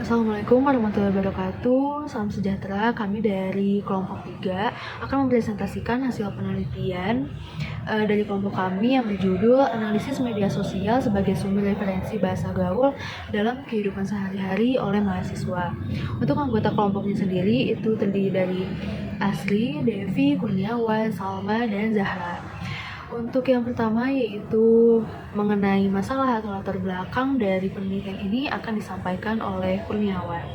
Assalamualaikum warahmatullahi wabarakatuh. Salam sejahtera. Kami dari kelompok 3 akan mempresentasikan hasil penelitian dari kelompok kami yang berjudul Analisis Media Sosial sebagai Sumber Referensi Bahasa Gaul dalam Kehidupan Sehari-hari oleh Mahasiswa. Untuk anggota kelompoknya sendiri itu terdiri dari Asri, Devi, Kurniawan, Salma, dan Zahra. Untuk yang pertama yaitu mengenai masalah atau latar belakang dari penelitian ini akan disampaikan oleh Kurniawan.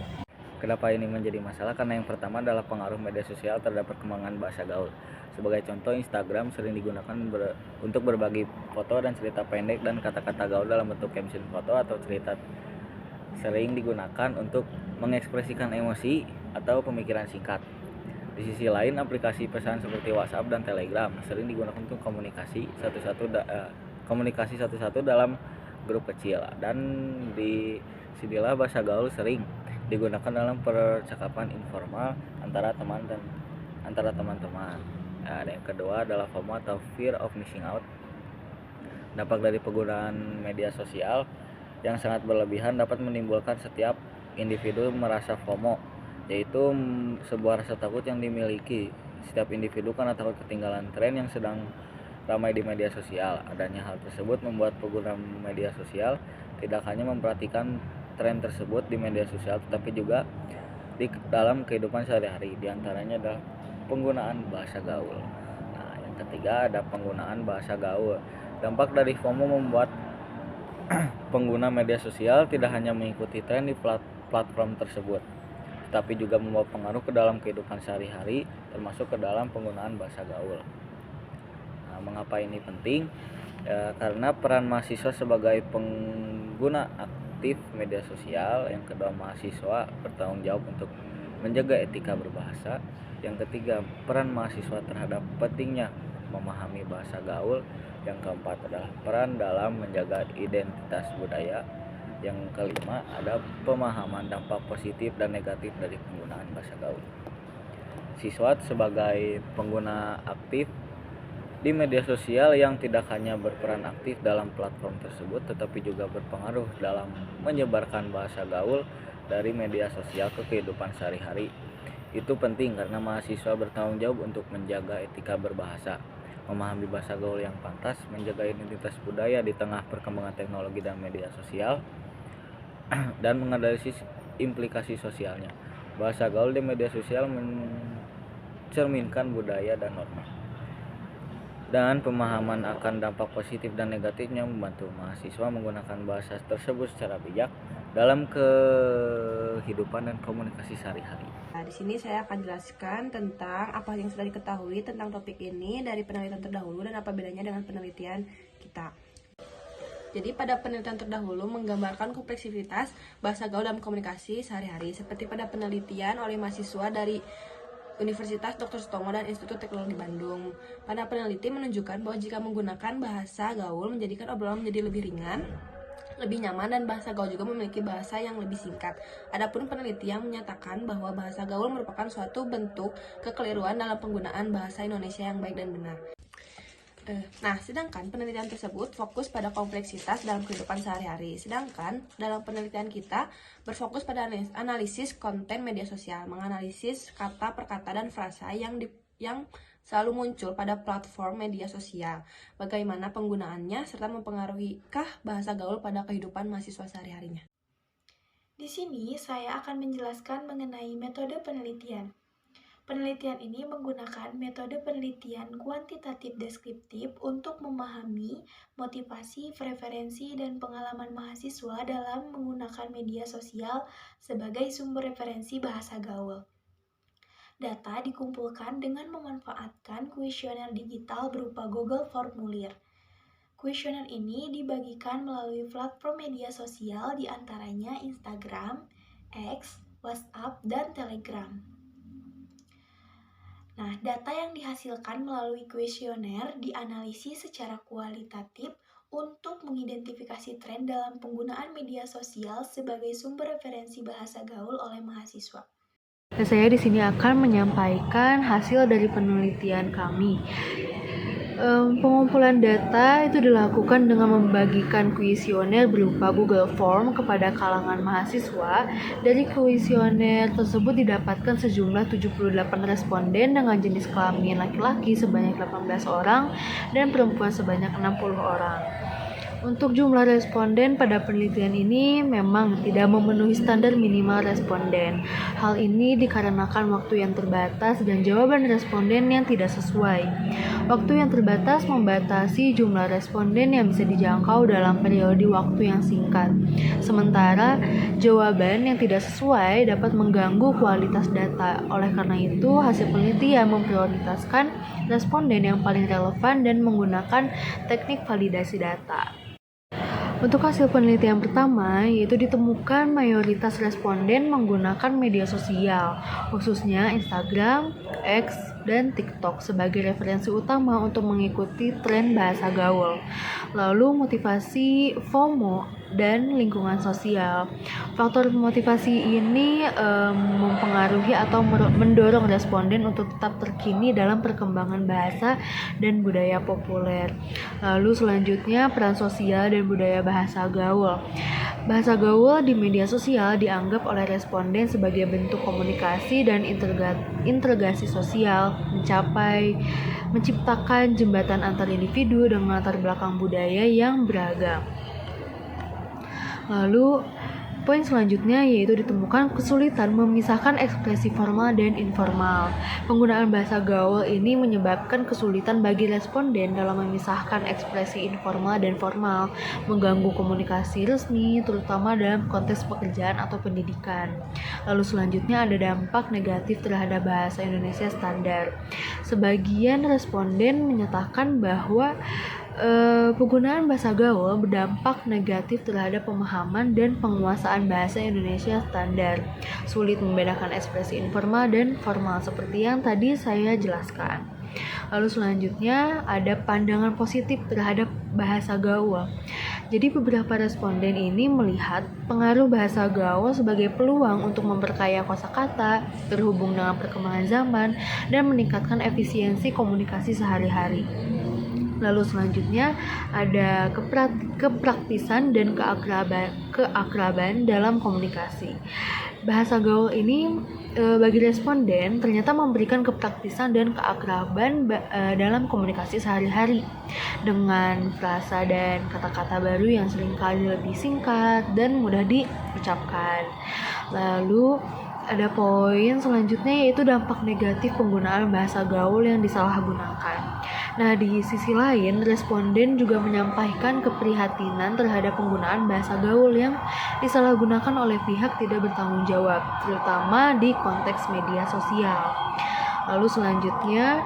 Kenapa ini menjadi masalah? Karena yang pertama adalah pengaruh media sosial terhadap perkembangan bahasa gaul. Sebagai contoh, Instagram sering digunakan untuk berbagi foto dan cerita pendek dan kata-kata gaul dalam bentuk caption foto atau cerita. Sering digunakan untuk mengekspresikan emosi atau pemikiran singkat. Di sisi lain, aplikasi pesan seperti WhatsApp dan Telegram sering digunakan untuk komunikasi satu-satu dalam grup kecil, dan di sinilah bahasa gaul sering digunakan dalam percakapan informal antara teman-teman. Yang kedua adalah FOMO atau fear of missing out. Dampak dari penggunaan media sosial yang sangat berlebihan dapat menimbulkan setiap individu merasa FOMO, yaitu sebuah rasa takut yang dimiliki setiap individu karena takut ketinggalan tren yang sedang ramai di media sosial. Adanya hal tersebut membuat pengguna media sosial tidak hanya memperhatikan tren tersebut di media sosial, tetapi juga di dalam kehidupan sehari-hari. Di antaranya adalah penggunaan bahasa gaul. Nah, yang ketiga ada penggunaan bahasa gaul. Dampak dari FOMO membuat pengguna media sosial tidak hanya mengikuti tren di platform tersebut, tetapi juga membawa pengaruh ke dalam kehidupan sehari-hari, termasuk ke dalam penggunaan bahasa gaul. Nah, mengapa ini penting? Karena peran mahasiswa sebagai pengguna aktif media sosial. Yang kedua, mahasiswa bertanggung jawab untuk menjaga etika berbahasa. Yang ketiga, peran mahasiswa terhadap pentingnya memahami bahasa gaul. Yang keempat adalah peran dalam menjaga identitas budaya. Yang kelima ada pemahaman dampak positif dan negatif dari penggunaan bahasa gaul. Siswa sebagai pengguna aktif di media sosial yang tidak hanya berperan aktif dalam platform tersebut, tetapi juga berpengaruh dalam menyebarkan bahasa gaul dari media sosial ke kehidupan sehari-hari. Itu penting karena mahasiswa bertanggung jawab untuk menjaga etika berbahasa, memahami bahasa gaul yang pantas, menjaga identitas budaya di tengah perkembangan teknologi dan media sosial, dan menganalisis implikasi sosialnya. Bahasa gaul di media sosial mencerminkan budaya dan norma, dan pemahaman akan dampak positif dan negatifnya membantu mahasiswa menggunakan bahasa tersebut secara bijak dalam kehidupan dan komunikasi sehari-hari. Nah, di sini saya akan jelaskan tentang apa yang sudah diketahui tentang topik ini dari penelitian terdahulu dan apa bedanya dengan penelitian kita. Jadi pada penelitian terdahulu menggambarkan kompleksitas bahasa gaul dalam komunikasi sehari-hari, seperti pada penelitian oleh mahasiswa dari Universitas Dr. Sutomo dan Institut Teknologi Bandung. Pada peneliti menunjukkan bahwa jika menggunakan bahasa gaul menjadikan obrolan menjadi lebih ringan, lebih nyaman, dan bahasa gaul juga memiliki bahasa yang lebih singkat. Adapun peneliti yang menyatakan bahwa bahasa gaul merupakan suatu bentuk kekeliruan dalam penggunaan bahasa Indonesia yang baik dan benar. Nah, sedangkan penelitian tersebut fokus pada kompleksitas dalam kehidupan sehari-hari. Sedangkan dalam penelitian kita berfokus pada analisis konten media sosial, menganalisis kata per kata dan frasa yang selalu muncul pada platform media sosial, bagaimana penggunaannya, serta mempengaruhikah bahasa gaul pada kehidupan mahasiswa sehari-harinya. Di sini saya akan menjelaskan mengenai metode penelitian. Penelitian ini menggunakan metode penelitian kuantitatif deskriptif untuk memahami motivasi, preferensi, dan pengalaman mahasiswa dalam menggunakan media sosial sebagai sumber referensi bahasa gaul. Data dikumpulkan dengan memanfaatkan kuesioner digital berupa Google Formulir. Kuesioner ini dibagikan melalui platform media sosial diantaranya Instagram, X, WhatsApp, dan Telegram. Nah, data yang dihasilkan melalui kuesioner dianalisis secara kualitatif untuk mengidentifikasi tren dalam penggunaan media sosial sebagai sumber referensi bahasa gaul oleh mahasiswa. Saya di sini akan menyampaikan hasil dari penelitian kami. Pengumpulan data itu dilakukan dengan membagikan kuesioner berupa Google Form kepada kalangan mahasiswa. Dari kuesioner tersebut didapatkan sejumlah 78 responden dengan jenis kelamin laki-laki sebanyak 18 orang dan perempuan sebanyak 60 orang. Untuk jumlah responden pada penelitian ini memang tidak memenuhi standar minimal responden. Hal ini dikarenakan waktu yang terbatas dan jawaban responden yang tidak sesuai. Waktu yang terbatas membatasi jumlah responden yang bisa dijangkau dalam periode waktu yang singkat. Sementara jawaban yang tidak sesuai dapat mengganggu kualitas data. Oleh karena itu, hasil penelitian memprioritaskan responden yang paling relevan dan menggunakan teknik validasi data. Untuk hasil penelitian pertama, yaitu ditemukan mayoritas responden menggunakan media sosial, khususnya Instagram, X, dan TikTok sebagai referensi utama untuk mengikuti tren bahasa gaul. Lalu motivasi FOMO dan lingkungan sosial. Faktor motivasi ini mempengaruhi atau mendorong responden untuk tetap terkini dalam perkembangan bahasa dan budaya populer. Lalu selanjutnya peran sosial dan budaya bahasa gaul. Bahasa gaul di media sosial dianggap oleh responden sebagai bentuk komunikasi dan integrasi sosial, menciptakan jembatan antar individu dengan latar belakang budaya yang beragam. Lalu poin selanjutnya yaitu ditemukan kesulitan memisahkan ekspresi formal dan informal. Penggunaan bahasa gaul ini menyebabkan kesulitan bagi responden dalam memisahkan ekspresi informal dan formal, mengganggu komunikasi resmi, terutama dalam konteks pekerjaan atau pendidikan. Lalu selanjutnya ada dampak negatif terhadap bahasa Indonesia standar. Sebagian responden menyatakan bahwa penggunaan bahasa gaul berdampak negatif terhadap pemahaman dan penguasaan bahasa Indonesia standar. Sulit membedakan ekspresi informal dan formal seperti yang tadi saya jelaskan. Lalu selanjutnya ada pandangan positif terhadap bahasa gaul. Jadi beberapa responden ini melihat pengaruh bahasa gaul sebagai peluang untuk memperkaya kosakata, terhubung dengan perkembangan zaman, dan meningkatkan efisiensi komunikasi sehari-hari. Lalu selanjutnya ada kepraktisan dan keakraban dalam komunikasi. Bahasa gaul ini bagi responden ternyata memberikan kepraktisan dan keakraban dalam komunikasi sehari-hari dengan frasa dan kata-kata baru yang seringkali lebih singkat dan mudah diucapkan. Lalu ada poin selanjutnya yaitu dampak negatif penggunaan bahasa gaul yang disalahgunakan. Nah, di sisi lain, responden juga menyampaikan keprihatinan terhadap penggunaan bahasa gaul yang disalahgunakan oleh pihak tidak bertanggung jawab, terutama di konteks media sosial. Lalu selanjutnya,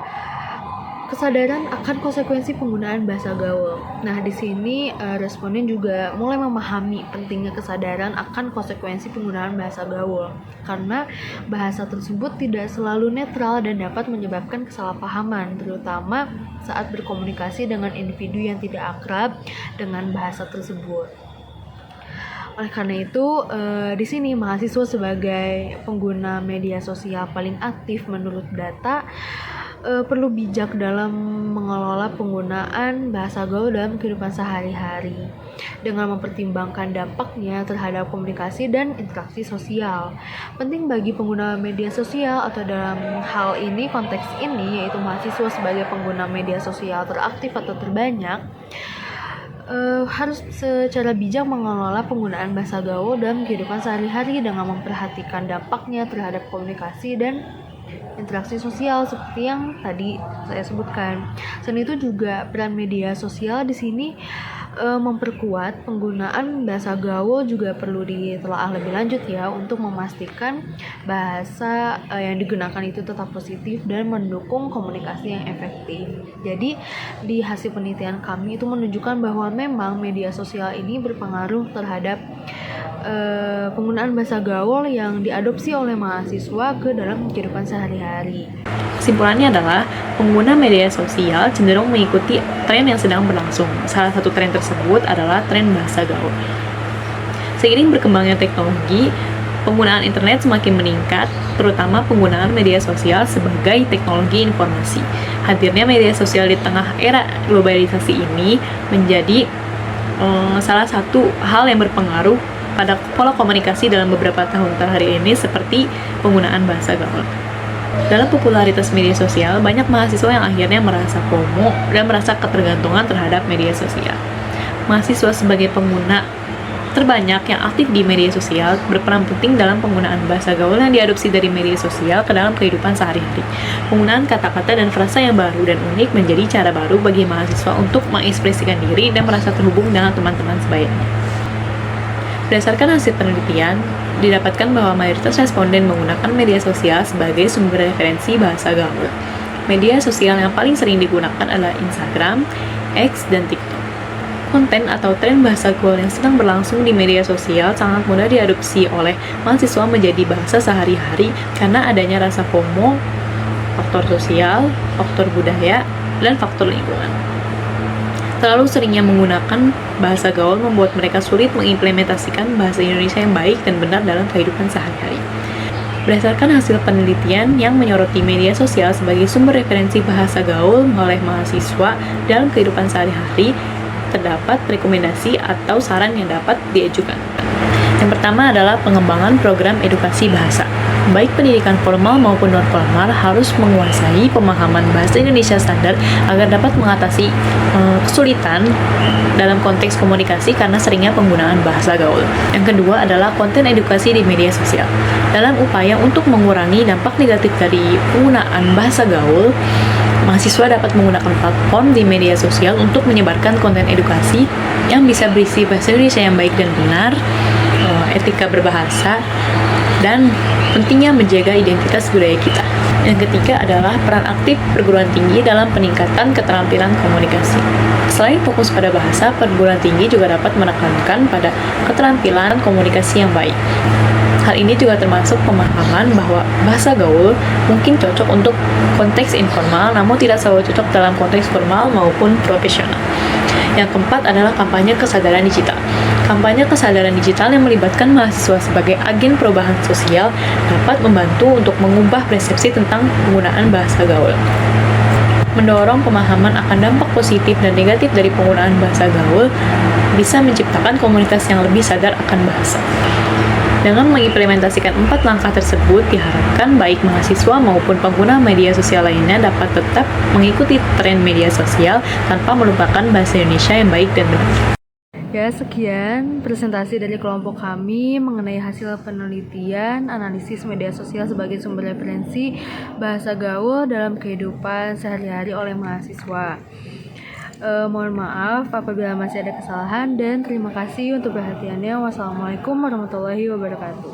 kesadaran akan konsekuensi penggunaan bahasa gaul. Nah, di sini responden juga mulai memahami pentingnya kesadaran akan konsekuensi penggunaan bahasa gaul, karena bahasa tersebut tidak selalu netral dan dapat menyebabkan kesalahpahaman, terutama saat berkomunikasi dengan individu yang tidak akrab dengan bahasa tersebut. Oleh karena itu, di sini mahasiswa sebagai pengguna media sosial paling aktif menurut data perlu bijak dalam mengelola penggunaan bahasa gaul dalam kehidupan sehari-hari dengan mempertimbangkan dampaknya terhadap komunikasi dan interaksi sosial. Penting bagi pengguna media sosial atau dalam hal ini konteks ini yaitu mahasiswa sebagai pengguna media sosial teraktif atau terbanyak harus secara bijak mengelola penggunaan bahasa gaul dalam kehidupan sehari-hari dengan memperhatikan dampaknya terhadap komunikasi dan interaksi sosial seperti yang tadi saya sebutkan. Selain itu juga peran media sosial di sini memperkuat penggunaan bahasa gaul juga perlu ditelaah lebih lanjut ya untuk memastikan bahasa yang digunakan itu tetap positif dan mendukung komunikasi yang efektif. Jadi di hasil penelitian kami itu menunjukkan bahwa memang media sosial ini berpengaruh terhadap penggunaan bahasa gaul yang diadopsi oleh mahasiswa ke dalam kehidupan sehari-hari. Kesimpulannya adalah pengguna media sosial cenderung mengikuti tren yang sedang berlangsung. Salah satu tren tersebut adalah tren bahasa gaul. Seiring berkembangnya teknologi, penggunaan internet semakin meningkat, terutama penggunaan media sosial sebagai teknologi informasi. Hadirnya media sosial di tengah era globalisasi ini menjadi salah satu hal yang berpengaruh pada pola komunikasi dalam beberapa tahun terakhir ini, seperti penggunaan bahasa gaul. Dalam popularitas media sosial, banyak mahasiswa yang akhirnya merasa FOMO dan merasa ketergantungan terhadap media sosial. Mahasiswa sebagai pengguna terbanyak yang aktif di media sosial berperan penting dalam penggunaan bahasa gaul yang diadopsi dari media sosial ke dalam kehidupan sehari-hari. Penggunaan kata-kata dan frasa yang baru dan unik menjadi cara baru bagi mahasiswa untuk mengekspresikan diri dan merasa terhubung dengan teman-teman sebayanya. Berdasarkan hasil penelitian, didapatkan bahwa mayoritas responden menggunakan media sosial sebagai sumber referensi bahasa gaul. Media sosial yang paling sering digunakan adalah Instagram, X, dan TikTok. Konten atau tren bahasa gaul yang sedang berlangsung di media sosial sangat mudah diadopsi oleh mahasiswa menjadi bahasa sehari-hari karena adanya rasa FOMO, faktor sosial, faktor budaya, dan faktor lingkungan. Terlalu seringnya menggunakan bahasa gaul membuat mereka sulit mengimplementasikan bahasa Indonesia yang baik dan benar dalam kehidupan sehari-hari. Berdasarkan hasil penelitian yang menyoroti media sosial sebagai sumber referensi bahasa gaul oleh mahasiswa dalam kehidupan sehari-hari, terdapat rekomendasi atau saran yang dapat diajukan. Yang pertama adalah pengembangan program edukasi bahasa. Baik pendidikan formal maupun non-formal harus menguasai pemahaman bahasa Indonesia standar agar dapat mengatasi kesulitan dalam konteks komunikasi karena seringnya penggunaan bahasa gaul. Yang kedua adalah konten edukasi di media sosial. Dalam upaya untuk mengurangi dampak negatif dari penggunaan bahasa gaul, mahasiswa dapat menggunakan platform di media sosial untuk menyebarkan konten edukasi yang bisa berisi bahasa Indonesia yang baik dan benar, etika berbahasa, dan pentingnya menjaga identitas budaya kita. Yang ketiga adalah peran aktif perguruan tinggi dalam peningkatan keterampilan komunikasi. Selain fokus pada bahasa, perguruan tinggi juga dapat menekankan pada keterampilan komunikasi yang baik. Hal ini juga termasuk pemahaman bahwa bahasa gaul mungkin cocok untuk konteks informal, namun tidak selalu cocok dalam konteks formal maupun profesional. Yang keempat adalah kampanye kesadaran digital. Kampanye kesadaran digital yang melibatkan mahasiswa sebagai agen perubahan sosial dapat membantu untuk mengubah persepsi tentang penggunaan bahasa gaul. Mendorong pemahaman akan dampak positif dan negatif dari penggunaan bahasa gaul bisa menciptakan komunitas yang lebih sadar akan bahasa. Dengan mengimplementasikan 4 langkah tersebut, diharapkan baik mahasiswa maupun pengguna media sosial lainnya dapat tetap mengikuti tren media sosial tanpa melupakan bahasa Indonesia yang baik dan benar. Ya, sekian presentasi dari kelompok kami mengenai hasil penelitian analisis media sosial sebagai sumber referensi bahasa gaul dalam kehidupan sehari-hari oleh mahasiswa. Mohon maaf apabila masih ada kesalahan dan terima kasih untuk perhatiannya. Wassalamualaikum warahmatullahi wabarakatuh.